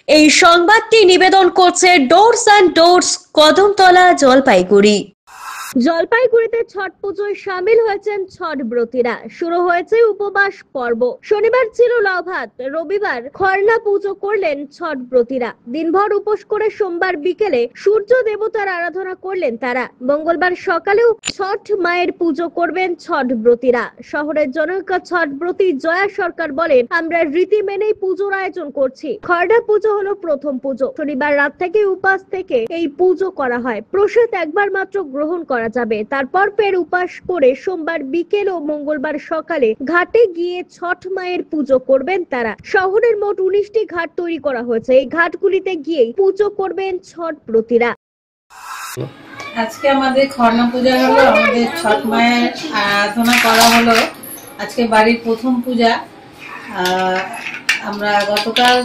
এই সংবাদটি নিবেদন করছে doors and doors, Kadamtala, Jalpaiguri. জলপাইগুড়িতে ছট পুজোয় সামিল হয়েছেন ছট ব্রতীরা। শুরু হয়েছে উপবাস পর্ব। শনিবার ছিল লাউভাত, রবিবার খরনা পুজো করলেন ছট ব্রতীরা। দিনভর উপোস করে সোমবার বিকেলে সূর্য দেবতার আরাধনা করলেন তারা। মঙ্গলবার সকালেও ছট মায়ের পুজো করবেন ছট ব্রতীরা। শহরের জনৈক ছট ব্রতী জয়া সরকার বলেন, আমরা রীতি মেনেই পুজোর আয়োজন করছি। খরনা পুজো হলো প্রথম পুজো। শনিবার রাত থেকে উপাস থেকে এই পুজো করা হয়। প্রসাদ একবার মাত্র গ্রহণ করা যাবে, তারপর ফের উপাস করে সোমবার বিকেল ও মঙ্গলবার সকালে ঘাটে গিয়ে ছট মায়ের পুজো করবেন তারা। শহরের মোট 19টি ঘাট তৈরি করা হয়েছে। এই ঘাটগুলিতে গিয়ে পুজো করবেন ছট ব্রতীরা। আজকে আমাদের খরনা পূজা হলো, আমাদের ছট মায়ের আরাধনা করা হলো। আজকে বাড়ির প্রথম পূজা। আমরা গতকাল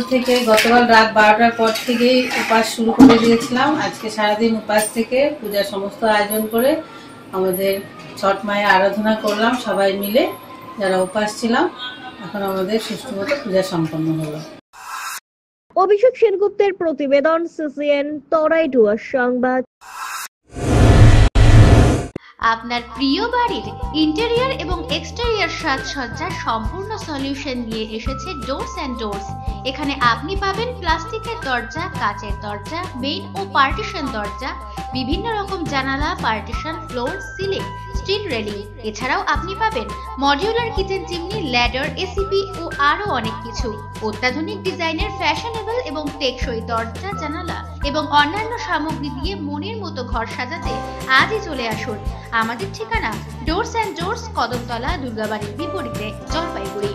রাত 12টার পর থেকেই উপাস শুরু করে দিয়েছিলাম। আজকে সারাদিন উপাস থেকে পূজার সমস্ত আয়োজন করে আমাদের ছট মায়ের আরাধনা করলাম সবাই মিলে, যারা উপাস ছিলাম। এখন আমাদের সুষ্ঠুমতো পূজা সম্পন্ন হলো। অভিষেক সেনগুপ্তের প্রতিবেদন, সিসিএন তরাইডুয়ার সংবাদ। আপনার প্রিয় বাড়ির ইন্টেরিয়র এবং এক্সটেরিয়র সাজসজ্জার সম্পূর্ণ সলিউশন নিয়ে এসেছে ডোরস অ্যান্ড ডোরস। এখানে আপনি পাবেন প্লাস্টিকের দরজা, কাচের দরজা, মেইন ও পার্টিশন দরজা, বিভিন্ন রকম জানালা, partition, floor, ceiling, steel railing. এছাড়াও আপনি পাবেন modular kitchen chimney, ladder, ACP ও আরো অনেক কিছু। অত্যাধুনিক ডিজাইনের ফ্যাশনেবল এবং টেকসই দরজা, জানালা এবং অন্যান্য সামগ্রী দিয়ে মনের মতো ঘর সাজাতে আজই চলে আসুন। আমাদের ঠিকানা ডোরস অ্যান্ড ডোরস, কদমতলা, দুর্গাবাড়ির বিপরীতে, জলপাইগুড়ি।